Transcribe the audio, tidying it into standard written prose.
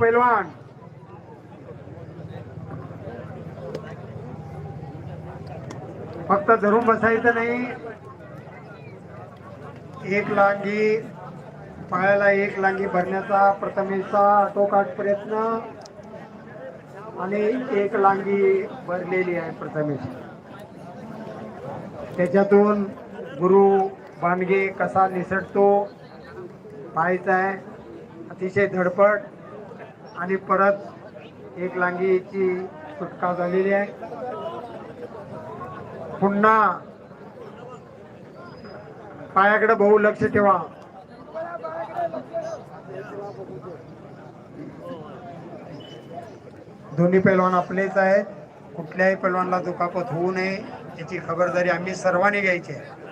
पैलवान फक्त धरून बसायचं नाही, एक लांगी पायाला एक लांगी भरण्याचा प्रथमेशचा आटोकाट प्रयत्न आणि एक लांगी भरलेली आहे प्रथमेश. त्याच्यातून गुरु बांडगे कसा निसटतो पाहायचा आहे. अतिशय धडपड आणि परत एक लांगीची सुटका झालेली आहे. पुन्हा पायाकडे बहु लक्ष ठेवा. दोन्ही पैलवान आपलेच आहेत. कुठल्याही पैलवानला दुखापत होऊ नये याची खबरदारी आम्ही सर्वांनी घ्यायची आहे.